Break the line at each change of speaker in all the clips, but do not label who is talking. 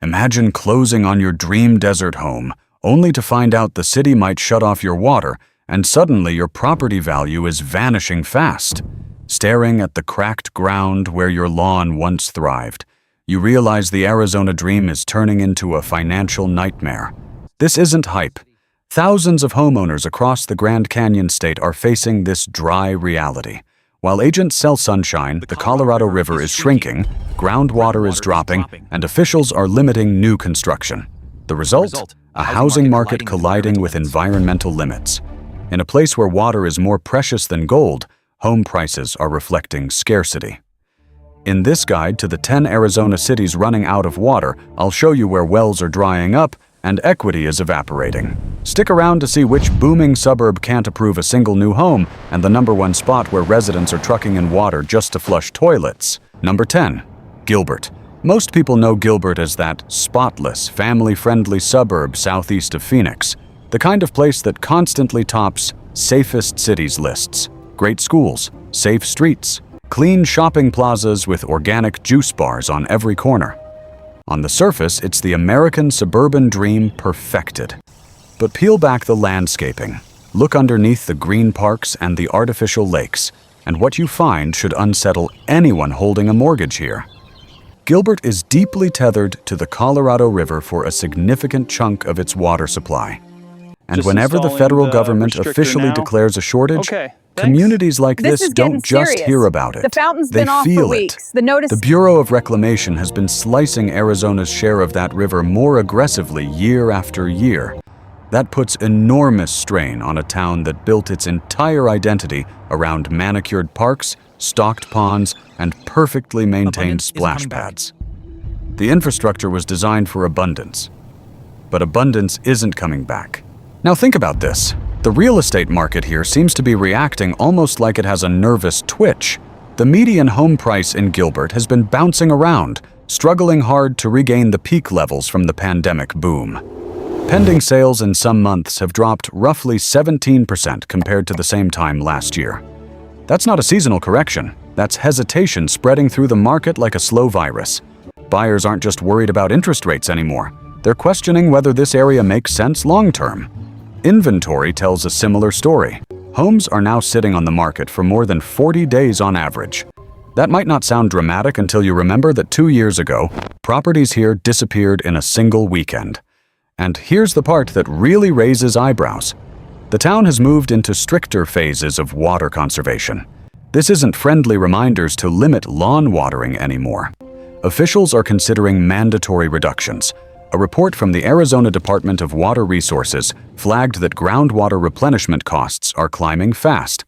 Imagine closing on your dream desert home, only to find out the city might shut off your water, and suddenly your property value is vanishing fast. Staring at the cracked ground where your lawn once thrived, you realize the Arizona dream is turning into a financial nightmare. This isn't hype. Thousands of homeowners across the Grand Canyon state are facing this dry reality. While agents sell sunshine, the Colorado River is shrinking, groundwater is dropping, and officials are limiting new construction. The result? A housing market colliding with environmental limits. In a place where water is more precious than gold, home prices are reflecting scarcity. In this guide to the 10 Arizona cities running out of water, I'll show you where wells are drying up and equity is evaporating. Stick around to see which booming suburb can't approve a single new home and the #1 spot where residents are trucking in water just to flush toilets. Number 10. Gilbert. Most people know Gilbert as that spotless, family-friendly suburb southeast of Phoenix, the kind of place that constantly tops safest cities lists. Great schools, safe streets, clean shopping plazas with organic juice bars on every corner. On the surface, it's the American suburban dream perfected. But peel back the landscaping, look underneath the green parks and the artificial lakes, and what you find should unsettle anyone holding a mortgage here. Gilbert is deeply tethered to the Colorado River for a significant chunk of its water supply. And whenever the federal government officially declares a shortage, communities like this don't just hear about it.
The fountain's
they
been off
feel
for weeks. The
Bureau of Reclamation has been slicing Arizona's share of that river more aggressively year after year. That puts enormous strain on a town that built its entire identity around manicured parks, stocked ponds, and perfectly maintained splash pads. The infrastructure was designed for abundance, but abundance isn't coming back. Now think about this. The real estate market here seems to be reacting almost like it has a nervous twitch. The median home price in Gilbert has been bouncing around, struggling hard to regain the peak levels from the pandemic boom. Pending sales in some months have dropped roughly 17% compared to the same time last year. That's not a seasonal correction. That's hesitation spreading through the market like a slow virus. Buyers aren't just worried about interest rates anymore. They're questioning whether this area makes sense long-term. Inventory tells a similar story. Homes are now sitting on the market for more than 40 days on average. That might not sound dramatic until you remember that 2 years ago, properties here disappeared in a single weekend. And here's the part that really raises eyebrows. The town has moved into stricter phases of water conservation. This isn't friendly reminders to limit lawn watering anymore. Officials are considering mandatory reductions. A report from the Arizona Department of Water Resources flagged that groundwater replenishment costs are climbing fast.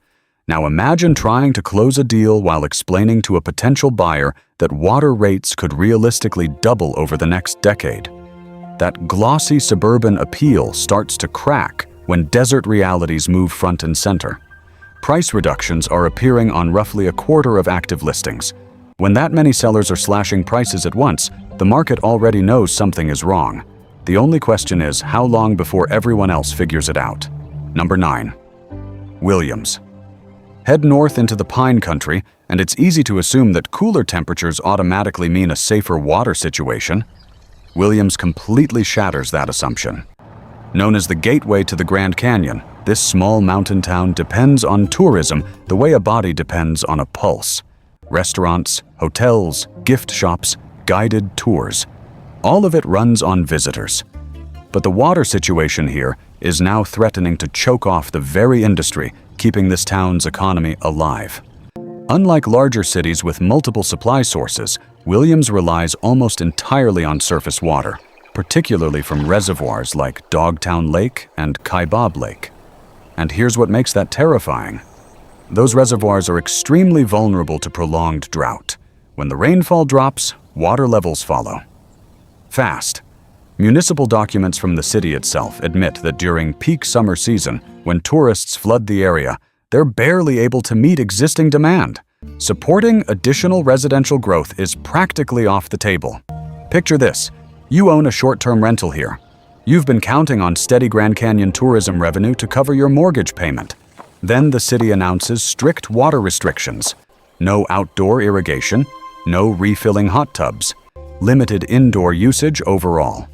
Now imagine trying to close a deal while explaining to a potential buyer that water rates could realistically double over the next decade. That glossy suburban appeal starts to crack when desert realities move front and center. Price reductions are appearing on roughly a quarter of active listings. When that many sellers are slashing prices at once, the market already knows something is wrong. The only question is how long before everyone else figures it out. Number 9. Williams. Head north into the pine country, and it's easy to assume that cooler temperatures automatically mean a safer water situation. Williams completely shatters that assumption. Known as the gateway to the Grand Canyon, this small mountain town depends on tourism the way a body depends on a pulse. Restaurants, hotels, gift shops, guided tours. All of it runs on visitors. But the water situation here is now threatening to choke off the very industry keeping this town's economy alive. Unlike larger cities with multiple supply sources, Williams relies almost entirely on surface water, particularly from reservoirs like Dogtown Lake and Kaibab Lake. And here's what makes that terrifying. Those reservoirs are extremely vulnerable to prolonged drought. When the rainfall drops, water levels follow. Fast. Municipal documents from the city itself admit that during peak summer season, when tourists flood the area, they're barely able to meet existing demand. Supporting additional residential growth is practically off the table. Picture this. You own a short-term rental here. You've been counting on steady Grand Canyon tourism revenue to cover your mortgage payment. Then the city announces strict water restrictions. No outdoor irrigation, no refilling hot tubs. limited indoor usage overall.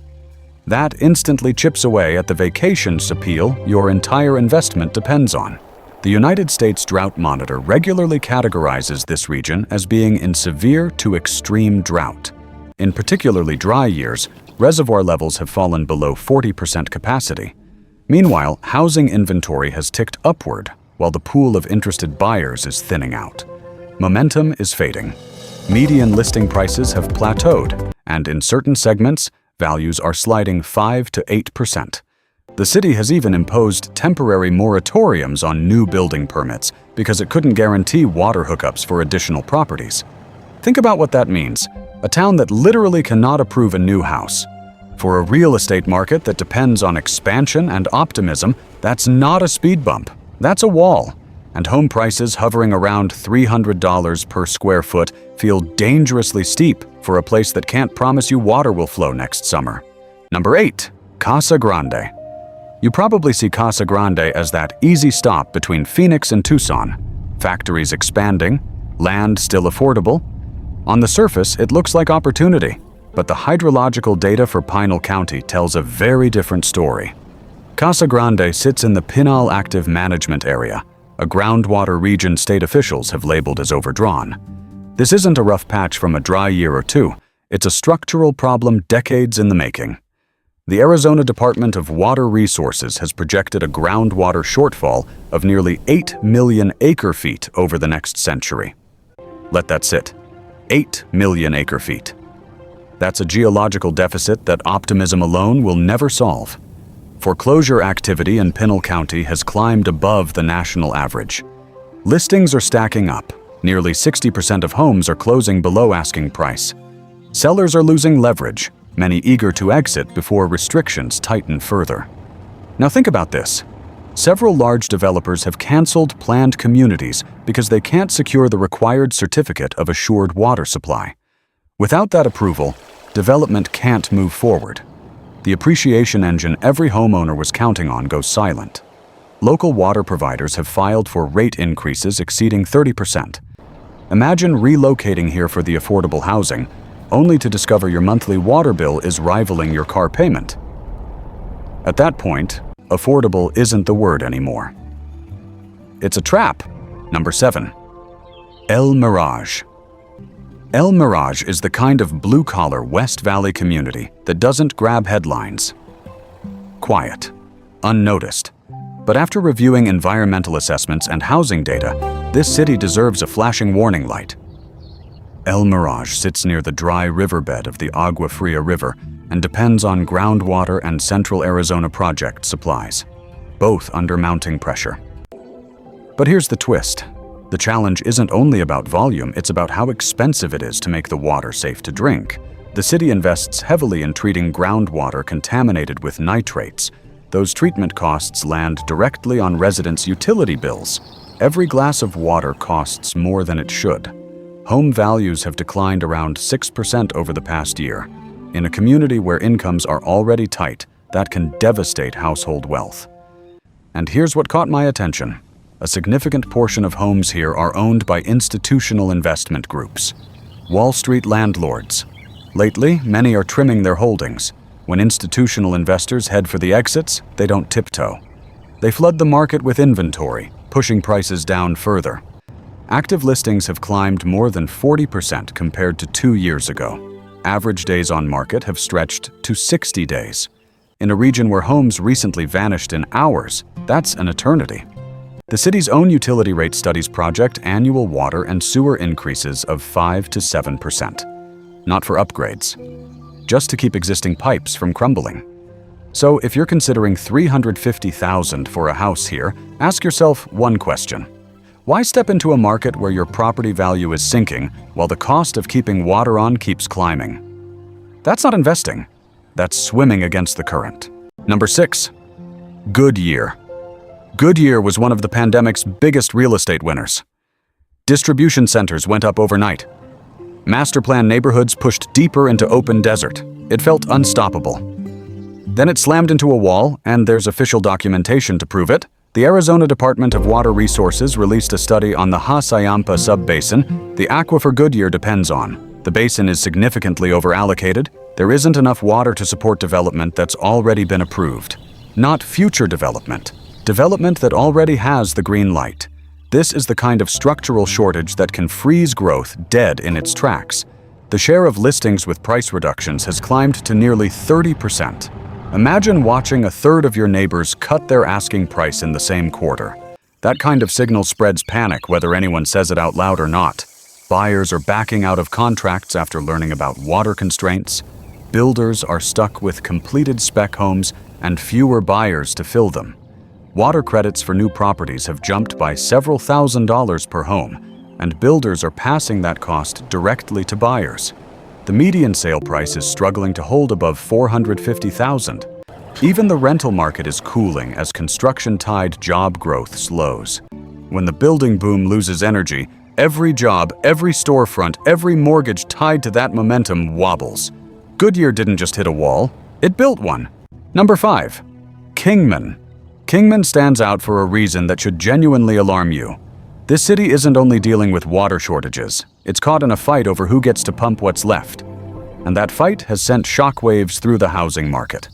That instantly chips away at the vacations appeal your entire investment depends on. The United States Drought Monitor regularly categorizes this region as being in severe to extreme drought. In particularly dry years, reservoir levels have fallen below 40% capacity. Meanwhile, housing inventory has ticked upward, while the pool of interested buyers is thinning out. Momentum is fading. Median listing prices have plateaued, and in certain segments, values are sliding 5 to 8%. The city has even imposed temporary moratoriums on new building permits because it couldn't guarantee water hookups for additional properties. Think about what that means. A town that literally cannot approve a new house. For a real estate market that depends on expansion and optimism, that's not a speed bump. That's a wall. And home prices hovering around $300 per square foot feel dangerously steep for a place that can't promise you water will flow next summer. Number 8. Casa Grande. You probably see Casa Grande as that easy stop between Phoenix and Tucson. Factories expanding, land still affordable. On the surface, it looks like opportunity, but the hydrological data for Pinal County tells a very different story. Casa Grande sits in the Pinal Active Management Area, a groundwater region state officials have labeled as overdrawn. This isn't a rough patch from a dry year or two. It's a structural problem decades in the making. The Arizona Department of Water Resources has projected a groundwater shortfall of nearly 8 million acre-feet over the next century. Let that sit. 8 million acre-feet. That's a geological deficit that optimism alone will never solve. Foreclosure activity in Pinal County has climbed above the national average. Listings are stacking up. Nearly 60% of homes are closing below asking price. Sellers are losing leverage, many eager to exit before restrictions tighten further. Now think about this. Several large developers have canceled planned communities because they can't secure the required certificate of assured water supply. Without that approval, development can't move forward. The appreciation engine every homeowner was counting on goes silent. Local water providers have filed for rate increases exceeding 30%. Imagine relocating here for the affordable housing, only to discover your monthly water bill is rivaling your car payment. At that point, affordable isn't the word anymore. It's a trap. Number 7. El Mirage. El Mirage is the kind of blue-collar West Valley community that doesn't grab headlines. Quiet, unnoticed. But after reviewing environmental assessments and housing data, this city deserves a flashing warning light. El Mirage sits near the dry riverbed of the Agua Fria River and depends on groundwater and Central Arizona Project supplies, both under mounting pressure. But here's the twist. The challenge isn't only about volume, it's about how expensive it is to make the water safe to drink. The city invests heavily in treating groundwater contaminated with nitrates. Those treatment costs land directly on residents' utility bills. Every glass of water costs more than it should. Home values have declined around 6% over the past year. In a community where incomes are already tight, that can devastate household wealth. And here's what caught my attention. A significant portion of homes here are owned by institutional investment groups, Wall Street landlords. Lately, many are trimming their holdings. When institutional investors head for the exits, they don't tiptoe. They flood the market with inventory, pushing prices down further. Active listings have climbed more than 40% compared to 2 years ago. Average days on market have stretched to 60 days. In a region where homes recently vanished in hours, that's an eternity. The city's own utility rate studies project annual water and sewer increases of 5 to 7%. Not for upgrades, just to keep existing pipes from crumbling. So if you're considering $350,000 for a house here, ask yourself one question. Why step into a market where your property value is sinking while the cost of keeping water on keeps climbing? That's not investing. That's swimming against the current. Number 6. Goodyear. Goodyear was one of the pandemic's biggest real estate winners. Distribution centers went up overnight. Master plan neighborhoods pushed deeper into open desert. It felt unstoppable. Then it slammed into a wall, and there's official documentation to prove it. The Arizona Department of Water Resources released a study on the Hassayampa subbasin the aquifer Goodyear depends on. The basin is significantly overallocated. There isn't enough water to support development that's already been approved. Not future development. Development that already has the green light. This is the kind of structural shortage that can freeze growth dead in its tracks. The share of listings with price reductions has climbed to nearly 30%. Imagine watching a third of your neighbors cut their asking price in the same quarter. That kind of signal spreads panic whether anyone says it out loud or not. Buyers are backing out of contracts after learning about water constraints. Builders are stuck with completed spec homes and fewer buyers to fill them. Water credits for new properties have jumped by several $1,000s per home, and builders are passing that cost directly to buyers. The median sale price is struggling to hold above $450,000. Even the rental market is cooling as construction-tied job growth slows. When the building boom loses energy, every job, every storefront, every mortgage tied to that momentum wobbles. Goodyear didn't just hit a wall, it built one. Number 5. Kingman. Kingman stands out for a reason that should genuinely alarm you. This city isn't only dealing with water shortages, it's caught in a fight over who gets to pump what's left. And that fight has sent shockwaves through the housing market.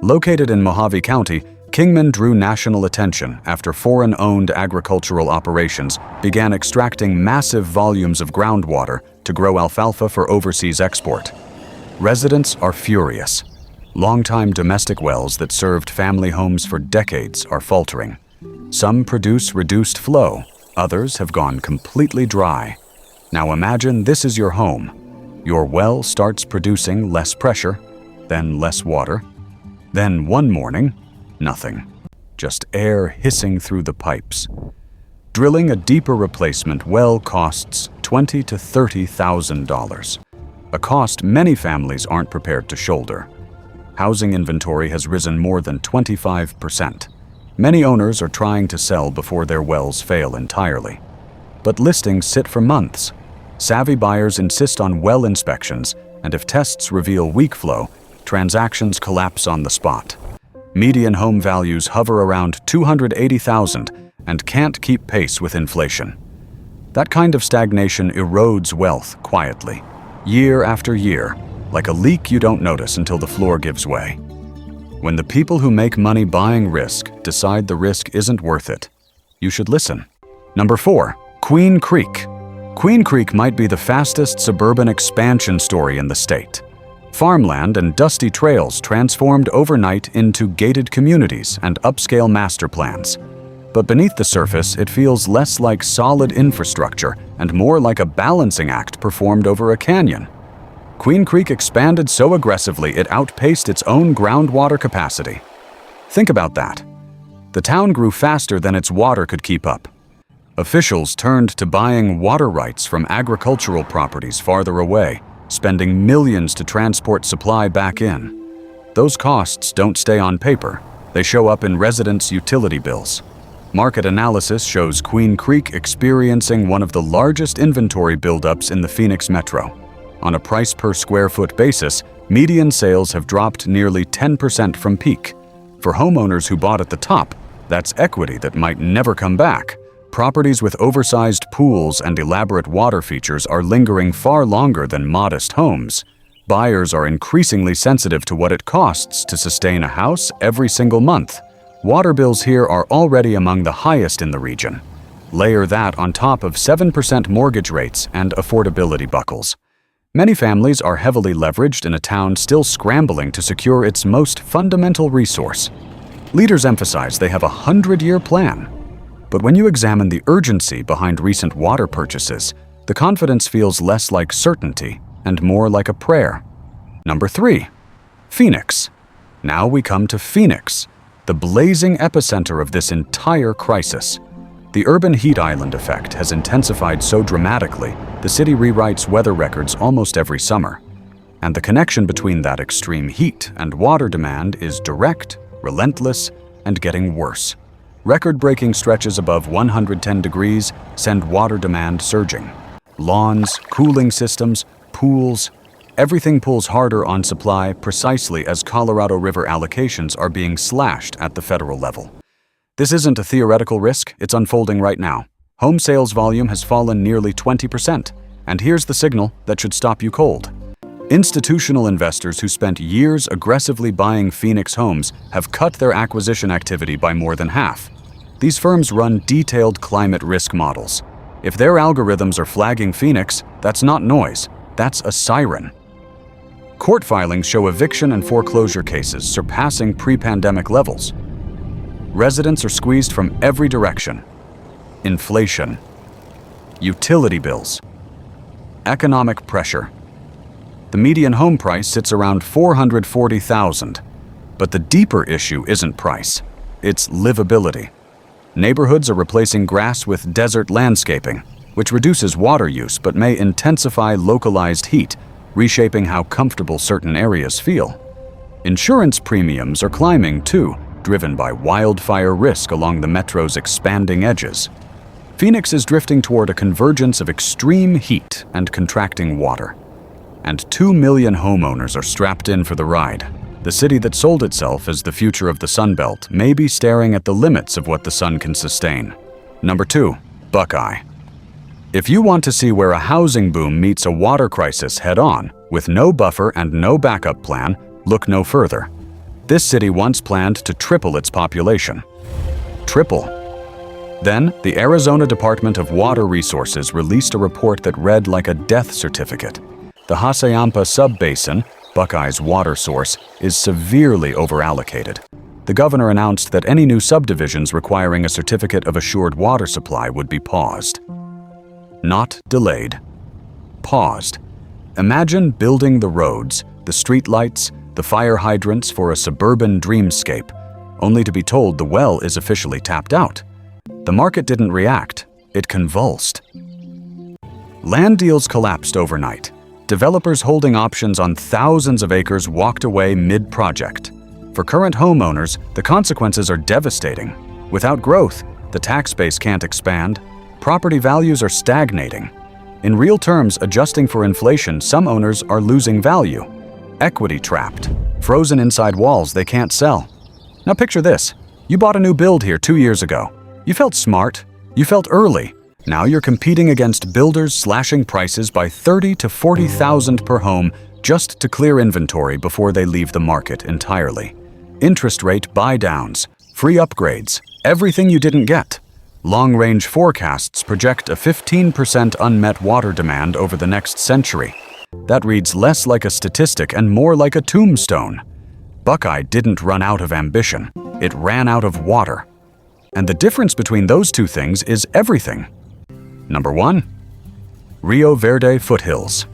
Located in Mojave County, Kingman drew national attention after foreign-owned agricultural operations began extracting massive volumes of groundwater to grow alfalfa for overseas export. Residents are furious. Longtime domestic wells that served family homes for decades are faltering. Some produce reduced flow, others have gone completely dry. Now imagine this is your home. Your well starts producing less pressure, then less water. Then one morning, nothing. Just air hissing through the pipes. Drilling a deeper replacement well costs $20,000 to $30,000, a cost many families aren't prepared to shoulder. Housing inventory has risen more than 25%. Many owners are trying to sell before their wells fail entirely. But listings sit for months. Savvy buyers insist on well inspections, and if tests reveal weak flow, transactions collapse on the spot. Median home values hover around $280,000 and can't keep pace with inflation. That kind of stagnation erodes wealth quietly, year after year, like a leak you don't notice until the floor gives way. When the people who make money buying risk decide the risk isn't worth it, you should listen. Number 4. Queen Creek. Queen Creek might be the fastest suburban expansion story in the state. Farmland and dusty trails transformed overnight into gated communities and upscale master plans. But beneath the surface, it feels less like solid infrastructure and more like a balancing act performed over a canyon. Queen Creek expanded so aggressively it outpaced its own groundwater capacity. Think about that. The town grew faster than its water could keep up. Officials turned to buying water rights from agricultural properties farther away, spending millions to transport supply back in. Those costs don't stay on paper. They show up in residents' utility bills. Market analysis shows Queen Creek experiencing one of the largest inventory buildups in the Phoenix metro. On a price per square foot basis, median sales have dropped nearly 10% from peak. For homeowners who bought at the top, that's equity that might never come back. Properties with oversized pools and elaborate water features are lingering far longer than modest homes. Buyers are increasingly sensitive to what it costs to sustain a house every single month. Water bills here are already among the highest in the region. Layer that on top of 7% mortgage rates and affordability buckles. Many families are heavily leveraged in a town still scrambling to secure its most fundamental resource. Leaders emphasize they have a 100-year plan. But when you examine the urgency behind recent water purchases, the confidence feels less like certainty and more like a prayer. Number 3. Phoenix. Now we come to Phoenix, the blazing epicenter of this entire crisis. The urban heat island effect has intensified so dramatically, the city rewrites weather records almost every summer. And the connection between that extreme heat and water demand is direct, relentless, and getting worse. Record-breaking stretches above 110 degrees send water demand surging. Lawns, cooling systems, pools, everything pulls harder on supply precisely as Colorado River allocations are being slashed at the federal level. This isn't a theoretical risk, it's unfolding right now. Home sales volume has fallen nearly 20%. And here's the signal that should stop you cold. Institutional investors who spent years aggressively buying Phoenix homes have cut their acquisition activity by more than half. These firms run detailed climate risk models. If their algorithms are flagging Phoenix, that's not noise, that's a siren. Court filings show eviction and foreclosure cases surpassing pre-pandemic levels. Residents are squeezed from every direction. Inflation, utility bills, economic pressure. The median home price sits around $440,000. But the deeper issue isn't price, it's livability. Neighborhoods are replacing grass with desert landscaping, which reduces water use but may intensify localized heat, reshaping how comfortable certain areas feel. Insurance premiums are climbing too, driven by wildfire risk along the metro's expanding edges. Phoenix is drifting toward a convergence of extreme heat and contracting water. And 2 million homeowners are strapped in for the ride. The city that sold itself as the future of the Sun Belt may be staring at the limits of what the sun can sustain. Number 2, Buckeye. If you want to see where a housing boom meets a water crisis head-on, with no buffer and no backup plan, look no further. This city once planned to triple its population. Triple. Then, the Arizona Department of Water Resources released a report that read like a death certificate. The Hassayampa Subbasin, Buckeye's water source, is severely overallocated. The governor announced that any new subdivisions requiring a certificate of assured water supply would be paused. Not delayed. Paused. Imagine building the roads, the streetlights, the fire hydrants for a suburban dreamscape, only to be told the well is officially tapped out. The market didn't react, it convulsed. Land deals collapsed overnight. Developers holding options on thousands of acres walked away mid-project. For current homeowners, the consequences are devastating. Without growth, the tax base can't expand. Property values are stagnating. In real terms, adjusting for inflation, some owners are losing value. Equity trapped, frozen inside walls they can't sell. Now picture this. You bought a new build here 2 years ago. You felt smart. You felt early. Now you're competing against builders slashing prices by $30,000 to $40,000 per home just to clear inventory before they leave the market entirely. Interest rate buy-downs, free upgrades, everything you didn't get. Long-range forecasts project a 15% unmet water demand over the next century. That reads less like a statistic and more like a tombstone. Buckeye didn't run out of ambition, it ran out of water. And the difference between those two things is everything. Number 1. Rio Verde foothills.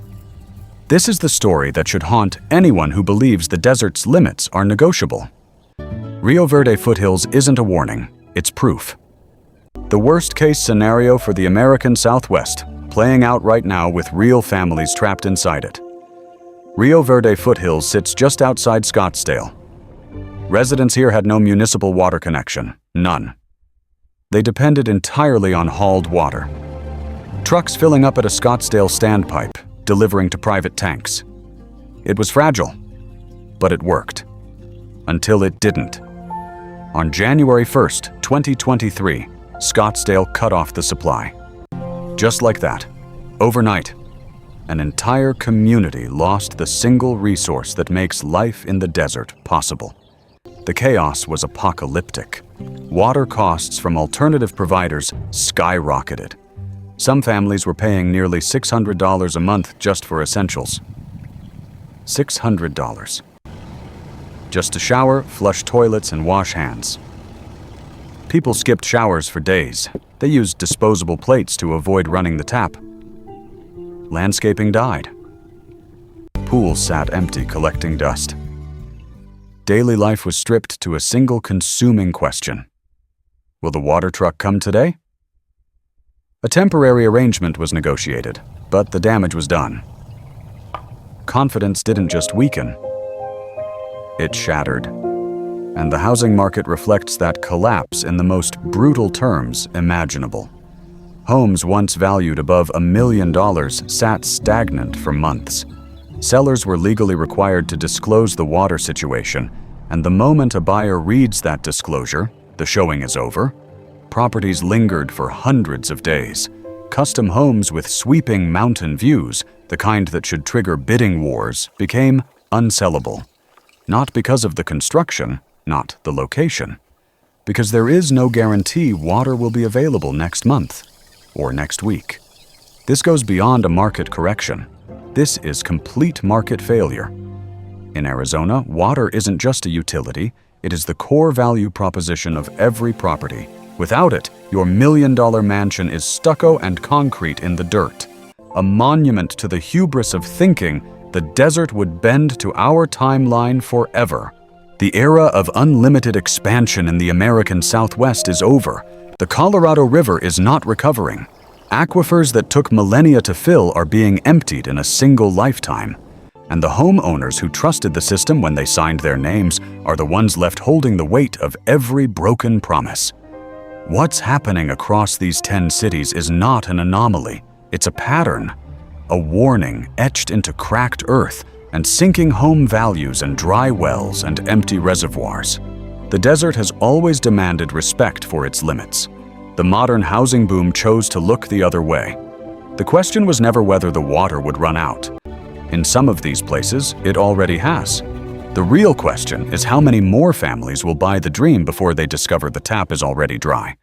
This is the story that should haunt anyone who believes the desert's limits are negotiable. Rio Verde foothills isn't a warning, it's proof. The worst-case scenario for the American Southwest, playing out right now with real families trapped inside it. Rio Verde foothills sits just outside Scottsdale. Residents here had no municipal water connection, none. They depended entirely on hauled water. Trucks filling up at a Scottsdale standpipe, delivering to private tanks. It was fragile, but it worked. Until it didn't. On January 1st, 2023, Scottsdale cut off the supply. Just like that, overnight, an entire community lost the single resource that makes life in the desert possible. The chaos was apocalyptic. Water costs from alternative providers skyrocketed. Some families were paying nearly $600 a month just for essentials. $600. Just to shower, flush toilets, and wash hands. People skipped showers for days. They used disposable plates to avoid running the tap. Landscaping died. Pools sat empty, collecting dust. Daily life was stripped to a single consuming question. Will the water truck come today? A temporary arrangement was negotiated, but the damage was done. Confidence didn't just weaken, it shattered. And the housing market reflects that collapse in the most brutal terms imaginable. Homes once valued above $1 million sat stagnant for months. Sellers were legally required to disclose the water situation, and the moment a buyer reads that disclosure, the showing is over. Properties lingered for hundreds of days. custom homes with sweeping mountain views, the kind that should trigger bidding wars, became unsellable. Not because of the construction, not the location. Because there is no guarantee water will be available next month or next week. This goes beyond a market correction. This is complete market failure. In Arizona, water isn't just a utility, it is the core value proposition of every property. Without it, your million-dollar mansion is stucco and concrete in the dirt. A monument to the hubris of thinking the desert would bend to our timeline forever. The era of unlimited expansion in the American Southwest is over. The Colorado River is not recovering. Aquifers that took millennia to fill are being emptied in a single lifetime. And the homeowners who trusted the system when they signed their names are the ones left holding the weight of every broken promise. What's happening across these 10 cities is not an anomaly. It's a pattern, a warning etched into cracked earth and sinking home values and dry wells and empty reservoirs. The desert has always demanded respect for its limits. The modern housing boom chose to look the other way. The question was never whether the water would run out. In some of these places, it already has. The real question is how many more families will buy the dream before they discover the tap is already dry.